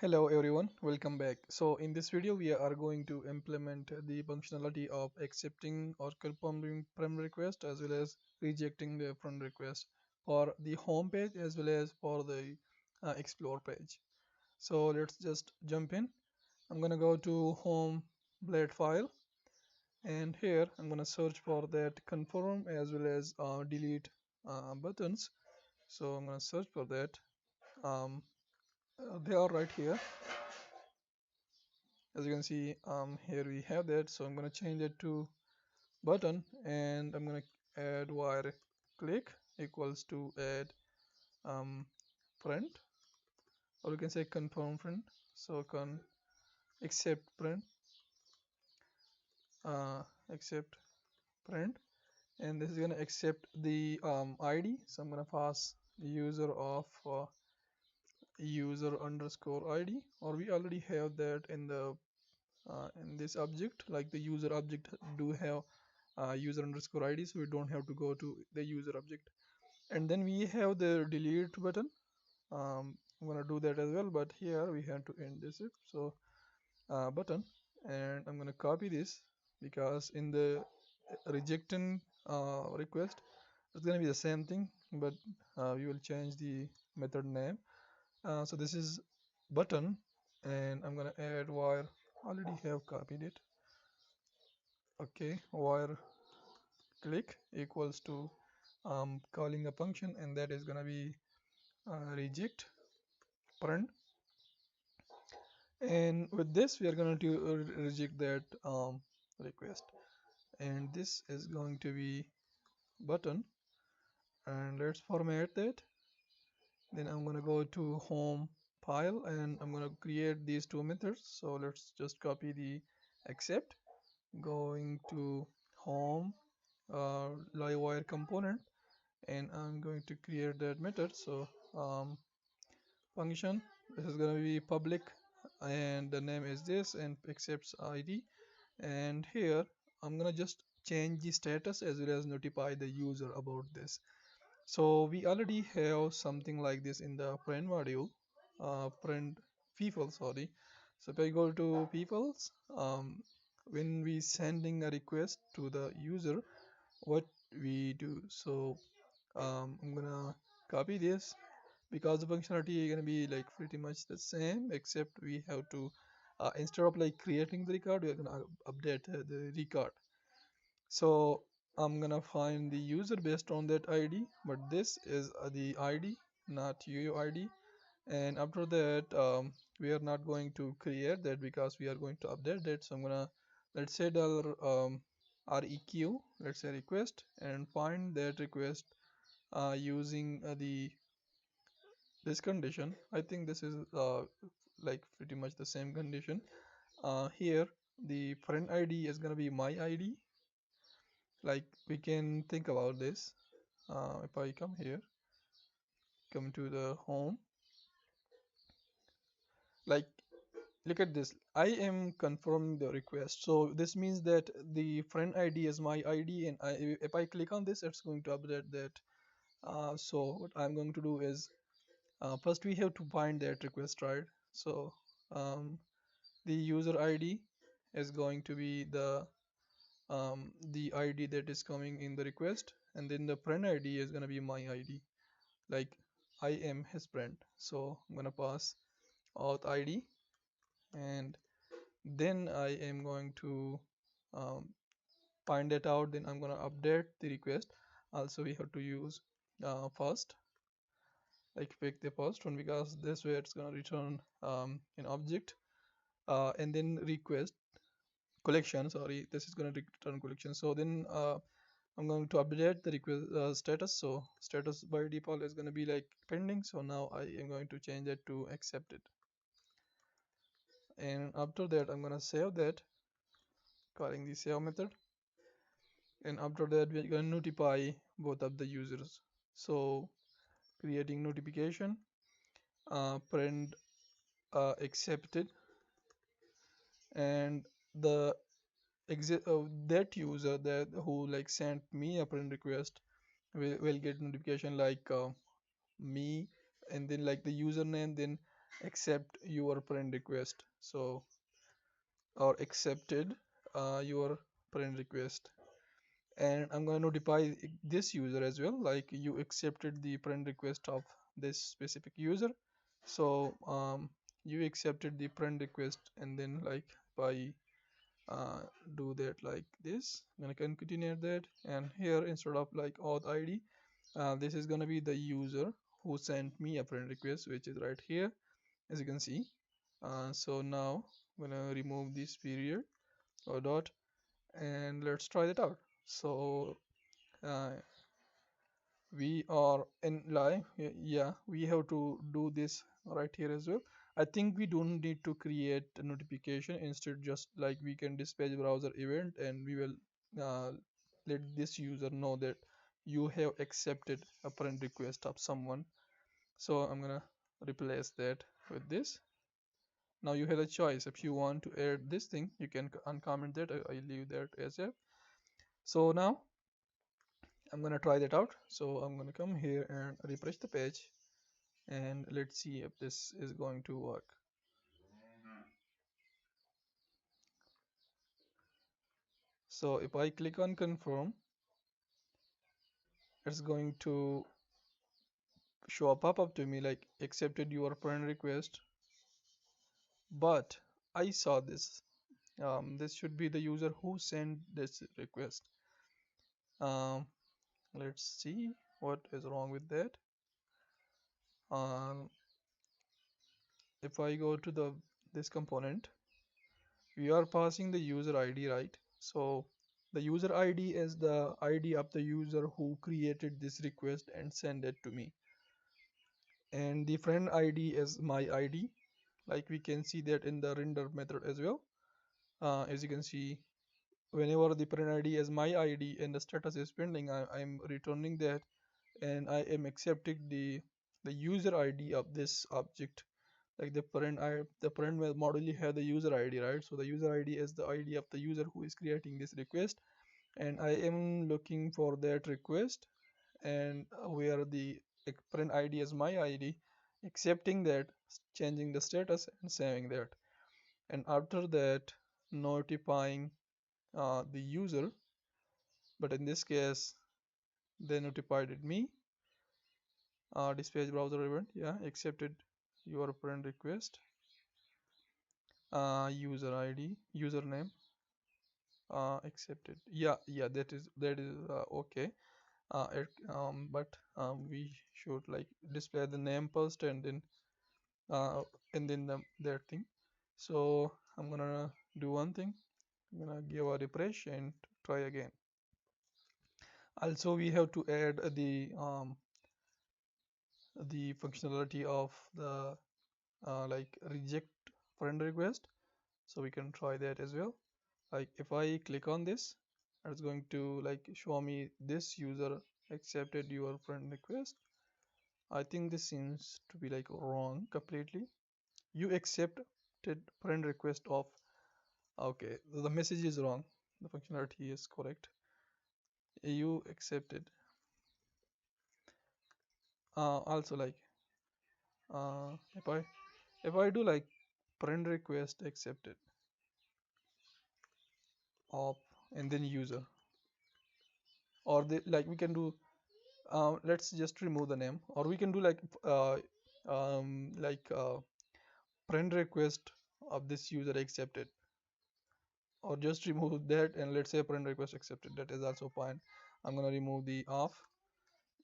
Hello everyone, welcome back. So in this video we are going to implement the functionality of accepting or confirming friend request as well as rejecting the friend request for the home page as well as for the explore page. So let's just jump in. I'm gonna go to home blade file, and here I'm gonna search for that confirm as well as delete buttons. So I'm gonna search for that. um, they are right here. As you can see, here we have that. So I'm going to change it to button, and I'm going to add wire click equals to add um, print, or you can say confirm print. So can accept print, uh, accept print, and this is going to accept the ID. So I'm going to pass user of user underscore ID, or we already have that in this object. Like the user object do have user underscore id, so we don't have to go to the user object. And then we have the delete button. I'm gonna do that as well, but here we have to end this if so button. And I'm gonna copy this, because in the rejecting request it's gonna be the same thing, but we will change the method name. So this is button, and I'm gonna add wire. Already have copied it. Okay, wire click equals to calling a function, and that is gonna be reject print. And with this we are going to reject that request, and this is going to be button. And let's format that. Then I'm going to go to home file, and I'm going to create these two methods. So let's just copy the accept, going to home live wire component, and I'm going to create that method. So function, this is going to be public, and the name is this, and accepts id. And here I'm going to just change the status as well as notify the user about this. So we already have something like this in the friend module, friend people, sorry. So if I go to peoples, when we sending a request to the user, what we do. So I'm gonna copy this, because the functionality is gonna be like pretty much the same, except we have to instead of like creating the record, we're gonna update the record. So I'm gonna find the user based on that ID, but this is the ID, not UUID. And after that, we are not going to create that because we are going to update that. So I'm gonna, let's say dollar req, let's say request, and find that request using the this condition. I think this is like pretty much the same condition. Here the friend ID is gonna be my ID. Like we can think about this. If I come here, come to the home, like look at this. I am confirming the request, so this means that the friend ID is my ID, and if I click on this, it's going to update that. So what I'm going to do is, first we have to find that request, right? So the user ID is going to be the ID that is coming in the request, and then the friend ID is going to be my ID. Like I am his friend, so I'm going to pass auth ID, and then I am going to um, find it out. Then I'm going to update the request. Also we have to use first, like pick the first one, because this way it's going to return an object, and then request collection, sorry, this is going to return collection. So then I'm going to update the request status. So status by default is going to be like pending, so now I am going to change it to accepted. And after that I'm going to save that, calling the save method. And after that we're going to notify both of the users. So creating notification, print accepted, and the that user that who like sent me a friend request will get notification like me, and then like the username, then accept your friend request. So, or accepted your friend request. And I'm going to notify this user as well, like you accepted the friend request of this specific user. So you accepted the friend request, and then like by uh, do that like this, I'm gonna continue that, and here instead of like auth id, this is gonna be the user who sent me a friend request, which is right here, as you can see. So now I'm gonna remove this period or dot, and let's try that out. So uh, we are in live. Yeah, we have to do this right here as well. I think we don't need to create a notification. Instead, just like we can dispatch browser event, and we will uh, let this user know that you have accepted a friend request of someone. So I'm gonna replace that with this. Now you have a choice. If you want to add this thing, you can uncomment that. I leave that as a. So now I'm gonna try that out. So I'm gonna come here and refresh the page, and let's see if this is going to work. So if I click on confirm, it's going to show a pop-up to me like accepted your friend request, but I saw this. This should be the user who sent this request. um, let's see what is wrong with that. um, if I go to the this component, we are passing the user id, right? So the user id is the id of the user who created this request and sent it to me, and the friend id is my id. Like we can see that in the render method as well. As you can see, whenever the friend id is my id and the status is pending, I'm returning that, and I am accepting the user id of this object. Like the parent module have the user id, right? So the user id is the id of the user who is creating this request, and I am looking for that request, and where the parent id is my id, accepting that, changing the status and saving that, and after that notifying the user. But in this case, they notified me. Dispatch browser event, yeah, accepted your friend request. User id, username, accepted. Yeah, yeah, that is okay. But we should like display the name first, uh, and then that thing. So I'm gonna do one thing. I'm gonna give a refresh and try again. Also, we have to add the functionality of the like reject friend request, so we can try that as well. Like if I click on this, it's going to like show me this user accepted your friend request. I think this seems to be like wrong completely. You accepted friend request of, okay, the message is wrong, the functionality is correct. You accepted. Also like if I do like friend request accepted of, and then user, or the like we can do, let's just remove the name, or we can do friend request of this user accepted, or just remove that, and let's say friend request accepted, that is also fine. I'm gonna remove the off,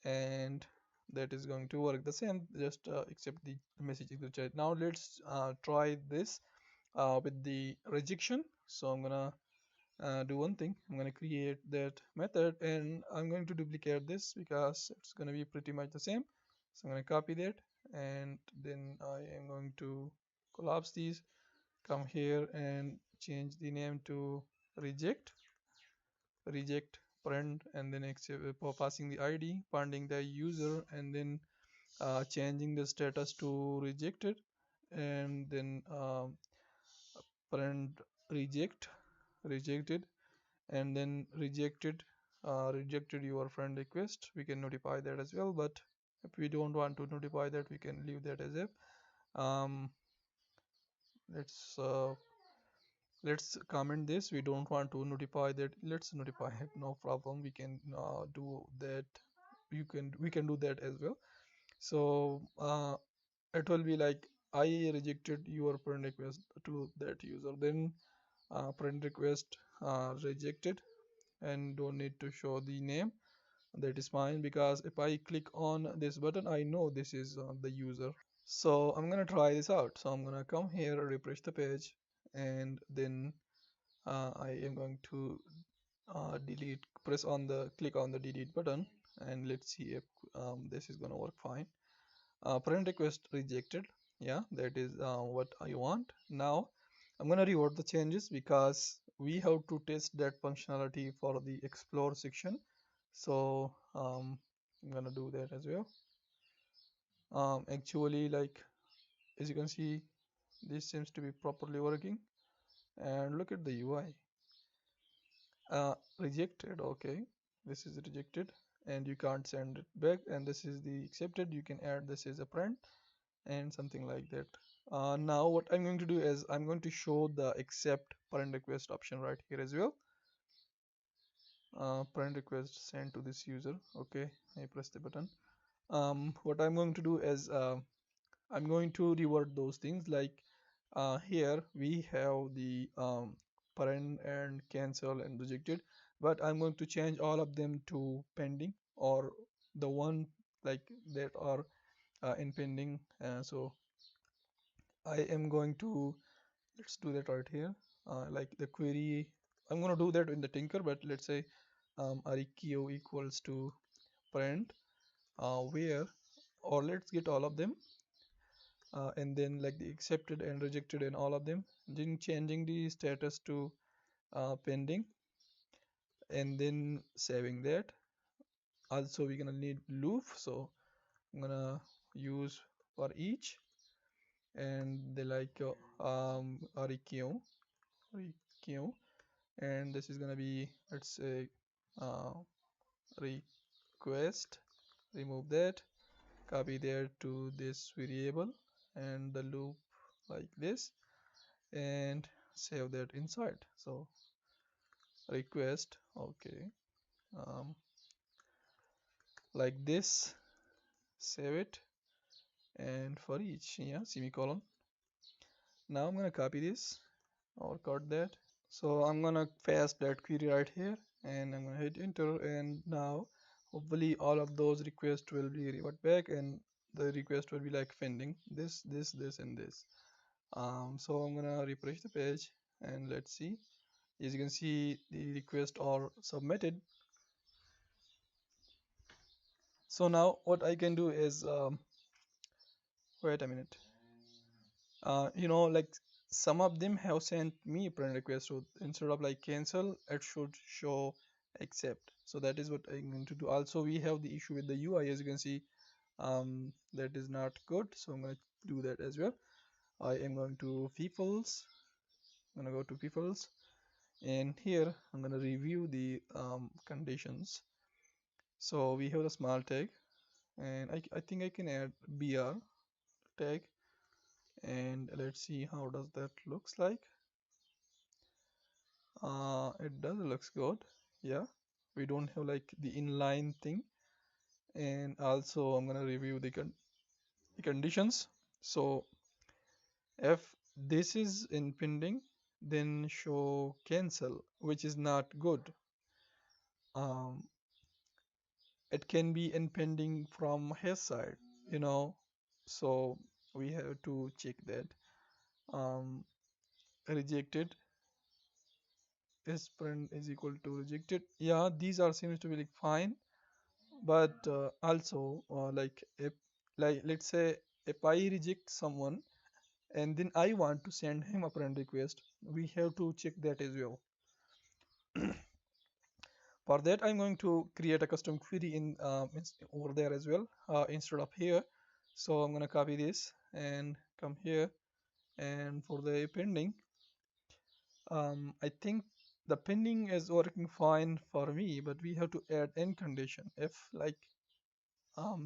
and that is going to work the same, just accept the message in the chat. Now let's try this with the rejection. So I'm gonna do one thing. I'm going to create that method, and I'm going to duplicate this because it's going to be pretty much the same. So I'm going to copy that, and then I am going to collapse these, come here and change the name to reject, reject friend, and then accept, for passing the id, finding the user, and then changing the status to rejected, and then friend reject, rejected, and then rejected your friend request. We can notify that as well, but if we don't want to notify that, we can leave that as if. um, let's uh, let's comment this. We don't want to notify that. Let's notify it. No problem. We can do that. We can do that as well. So it will be like I rejected your friend request to that user. Then friend request rejected, and don't need to show the name. That is fine, because if I click on this button, I know this is the user. So I'm gonna try this out. So I'm gonna come here, refresh the page, and then I am going to click on the delete button, and let's see if this is gonna work fine. Friend request rejected. Yeah, that is what I want. Now I'm gonna revert the changes, because we have to test that functionality for the explore section. So I'm gonna do that as well. Actually, like, as you can see, this seems to be properly working, and look at the UI. Rejected. Okay, this is rejected, and you can't send it back, and this is the accepted. You can add this as a friend and something like that. Now what I'm going to do is I'm going to show the accept parent request option right here as well. Parent request sent to this user. Okay, I press the button. What I'm going to do is I'm going to revert those things, like here we have the parent and cancel and rejected, but I'm going to change all of them to pending, or the one like that are in pending. So I am going to, let's do that right here. Like the query, I'm going to do that in the tinker, but let's say arikio equals to parent where, or let's get all of them, and then like the accepted and rejected and all of them, then changing the status to pending, and then saving that. Also we're gonna need loop, so I'm gonna use for each, and they like arikio, and this is gonna be, let's say, uh, request, remove that, copy there to this variable, and the loop like this, and save that inside. So request, okay, um, like this, save it, and for each, yeah, semicolon. Now I'm gonna copy this or cut that. So I'm gonna paste that query right here, and I'm gonna hit enter, and now hopefully all of those requests will be revert back, and the request will be like pending this and this. So I'm gonna refresh the page, and let's see. As you can see, the request are submitted. So now what I can do is wait a minute. Like, some of them have sent me friend request, so instead of like cancel, it should show accept. So that is what I'm going to do. Also, we have the issue with the UI, as you can see, that is not good. So I'm going to do that as well. I am going to peoples. I'm going to go to peoples, and here I'm going to review the conditions. So we have the small tag, and I think I can add br tag, and let's see how does that looks like. It does looks good. Yeah, we don't have like the inline thing. And also I'm gonna review the conditions. So if this is in pending, then show cancel, which is not good. um it can be in pending from his side, you know so we have to check that. um Rejected is print is equal to rejected. Yeah, these are seems to be like fine, but also like, if, like, let's say if I reject someone and then I want to send him a friend request, we have to check that as well. For that, I'm going to create a custom query in over there as well, instead of here. So I'm going to copy this and come here, and for the pending, I think the pending is working fine for me, but we have to add end condition. If like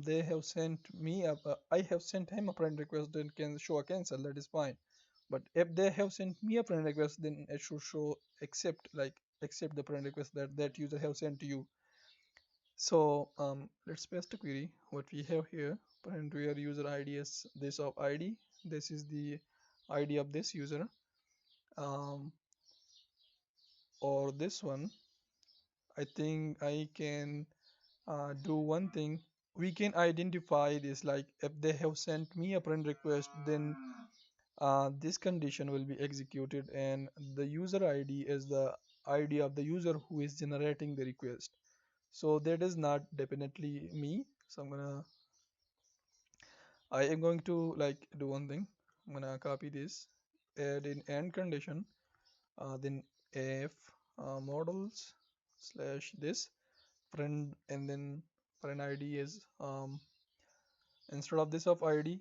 they have sent me a, I have sent him a friend request, then can show a cancel, that is fine. But if they have sent me a friend request, then it should show accept, like accept the friend request that that user have sent to you. So let's paste the query. What we have here, friend where user ID is this of ID. This is the ID of this user. Um, or this one. I think I can do one thing. We can identify this, like if they have sent me a friend request, then this condition will be executed, and the user ID is the ID of the user who is generating the request. So that is not definitely me. So I am going to like do one thing. I'm gonna copy this, add in end condition, then if models slash this friend, and then friend ID is instead of this of ID,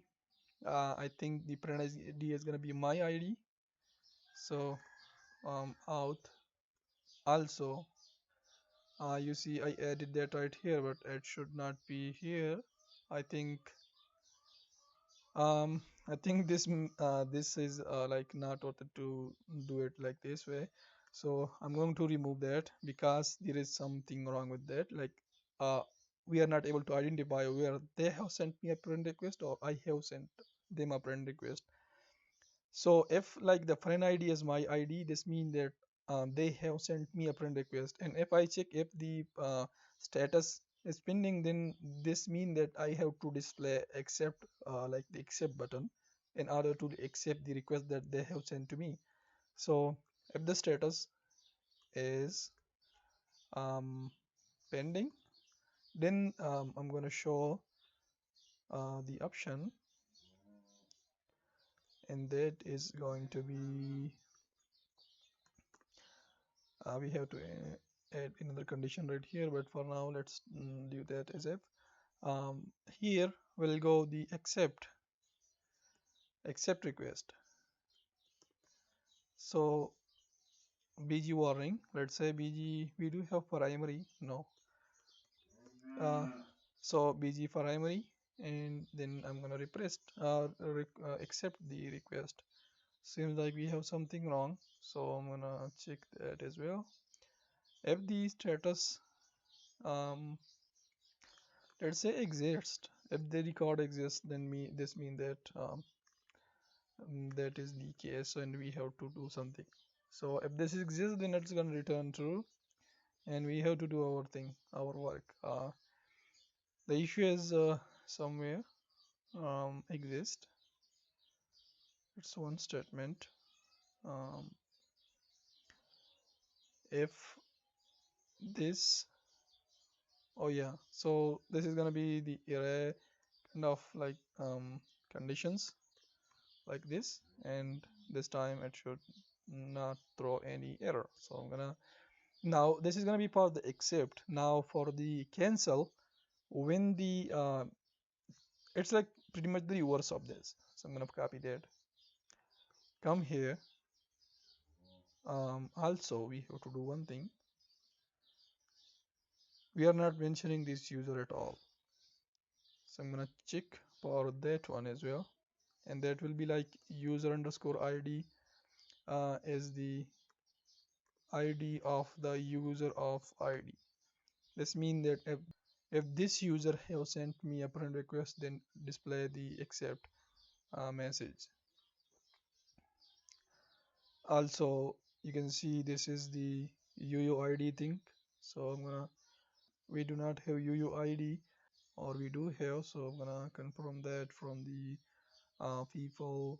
I think the friend ID is gonna be my ID. So out also, you see I added that right here, but it should not be here. I think um this is like not what to do it like this way. So I'm going to remove that because there is something wrong with that, like uh we are not able to identify where they have sent me a friend request or I have sent them a friend request. So if like the friend ID is my ID, this means that they have sent me a friend request. And if I check if the status is pending, then this means that I have to display accept, like the accept button, in order to accept the request that they have sent to me. So if the status is um, pending, then I'm going to show the option, and that is going to be we have to add another condition right here, but for now let's leave that as if here we'll go the accept request. So bg warning, let's say bg, we do have primary, no, uh, so bg primary, and then I'm gonna request accept the request. Seems like we have something wrong, so I'm gonna check that as well. If the status um, let's say exist, if the record exists, then this mean that that is the case and we have to do something. So if this exists, then it's gonna return true, and we have to do our thing, our work. The issue is somewhere exist, it's one statement. um, if this, oh yeah, so this is gonna be the array kind of like conditions like this, and this time it should not throw any error. So I'm gonna, now this is gonna be for the accept. Now for the cancel, when the it's like pretty much the reverse of this. So I'm gonna copy that, come here. Also we have to do one thing, we are not mentioning this user at all. So I'm gonna check for that one as well, and that will be like user underscore id is the id of the user of id. This means that if this user have sent me a friend request, then display the accept message. Also you can see this is the UUID thing. So I'm gonna, we do not have UUID, or we do have, so I'm gonna confirm that from the people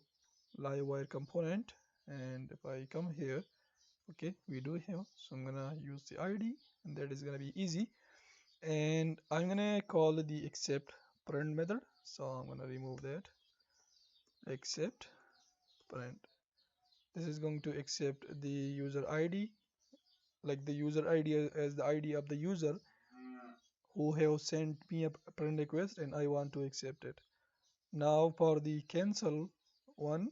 livewire component. And if I come here, okay, we do have, so I'm gonna use the ID, and that is gonna be easy. And I'm gonna call the accept parent method, so I'm gonna remove that accept parent. This is going to accept the user ID, like the user ID as the ID of the user who have sent me a parent request, and I want to accept it. Now for the cancel one,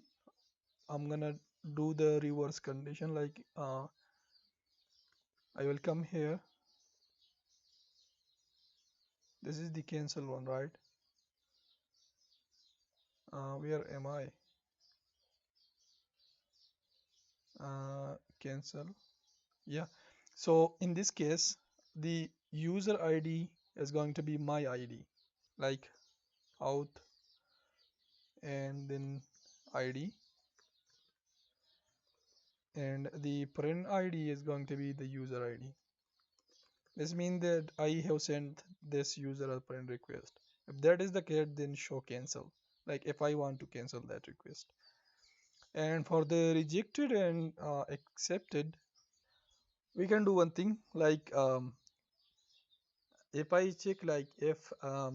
I'm gonna do the reverse condition, like I will come here, This is the cancel one, right? Where am I? Cancel. Yeah. So in this case, the user ID is going to be my ID, like out and then ID, and the print ID is going to be the user ID. This means that I have sent this user a friend request. If that is the case, then show cancel. Like if I want to cancel that request. And for the rejected and accepted, we can do one thing like if I check like if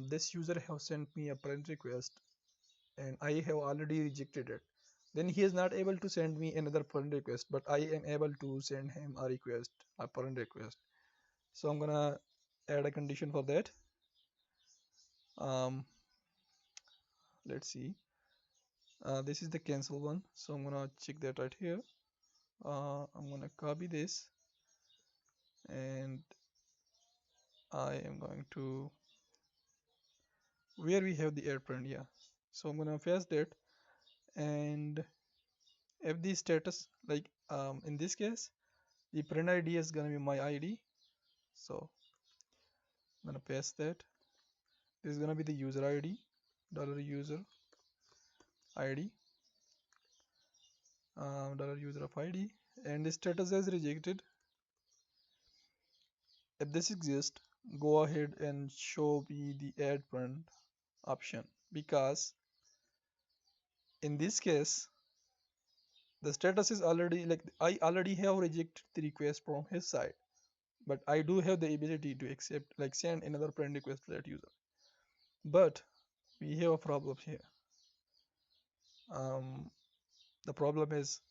this user have sent me a friend request and I have already rejected it, then he is not able to send me another friend request, but I am able to send him a request, a friend request. So I'm gonna add a condition for that. Um, let's see. This is the cancel one, so I'm gonna check that right here. I'm gonna copy this and I am going to where we have the airplane, yeah. So I'm gonna paste that, and if the status like in this case the print ID is gonna be my ID, so I'm gonna paste that. This is gonna be the user ID, dollar user ID, dollar user of ID, and the status is rejected. If this exists, go ahead and show me the add print option, because in this case the status is already like I already have rejected the request from his side, but I do have the ability to accept like send another friend request to that user. But we have a problem here. um, the problem is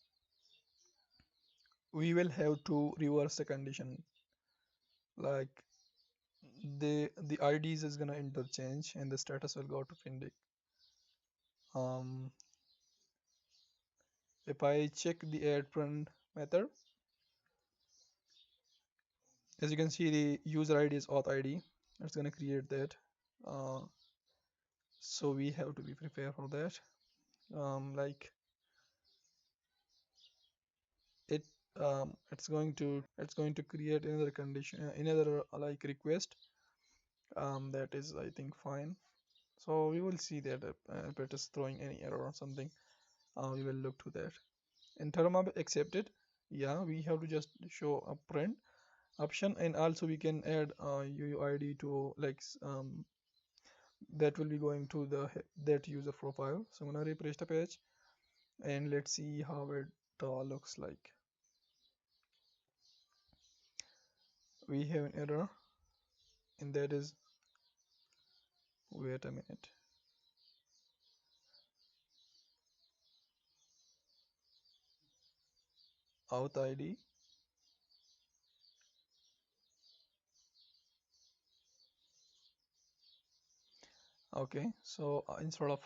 we will have to reverse the condition, like the IDs is gonna interchange and the status will go to Findic. um, if I check the add friend method, as you can see the user ID is auth ID. It's gonna create that. uh, so we have to be prepared for that. Like it it's going to create another condition, another like request. That is I think fine. So we will see that if it is throwing any error or something, we will look to that. In term of accepted, yeah, we have to just show a print option, and also we can add UUID to like that will be going to the that user profile. So I'm gonna refresh the page and let's see how it looks like. We have an error, and that is, wait a minute, auth ID. Okay, so instead of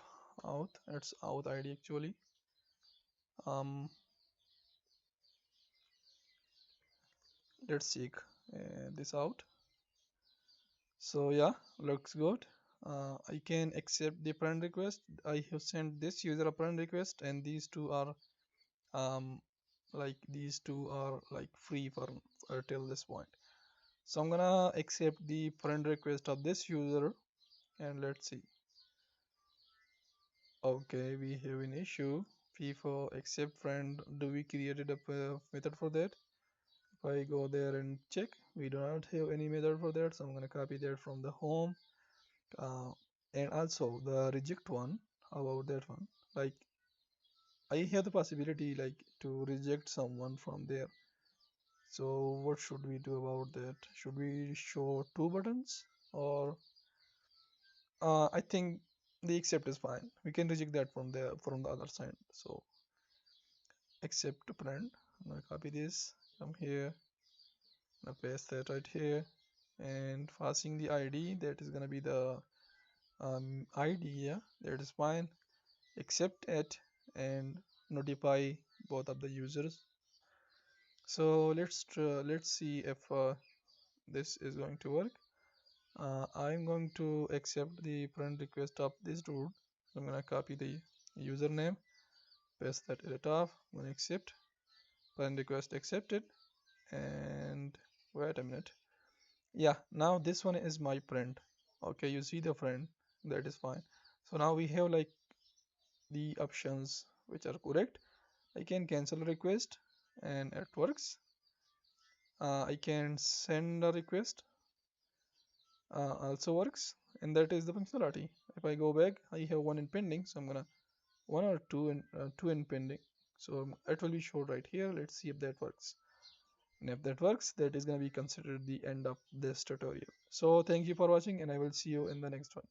auth, it's auth ID actually. um let's check this out. So yeah, looks good. I can accept the friend request. I have sent this user a friend request, and these two are um these two are like free for till this point. So I'm gonna accept the friend request of this user, and let's see. Okay, we have an issue. Fee for accept friend. Do we created a method for that? If I go there and check, we do not have any method for that. So I'm gonna copy that from the home. uh, and also the reject one. How about that one? Like I have the possibility like to reject someone from there. So what should we do about that? Should we show two buttons, or I think the accept is fine. We can reject that from the other side. So accept friend. I'm gonna copy this, come here, I'm gonna paste that right here, and passing the ID, that is gonna be the ID. Yeah, that is fine. Accept it and notify both of the users. So let's see if this is going to work. I'm going to accept the friend request of this dude. So I'm gonna copy the username, paste that at the top. I'm gonna accept friend request accepted, and wait a minute. Yeah, now this one is my friend. Okay, you see the friend, that is fine. So now we have like the options which are correct. I can cancel a request and it works. I can send a request, also works, and that is the functionality. If I go back, I have one in pending, so I'm gonna one or two in pending. So it will be showed right here. Let's see if that works. And if that works, that is gonna be considered the end of this tutorial. So thank you for watching, and I will see you in the next one.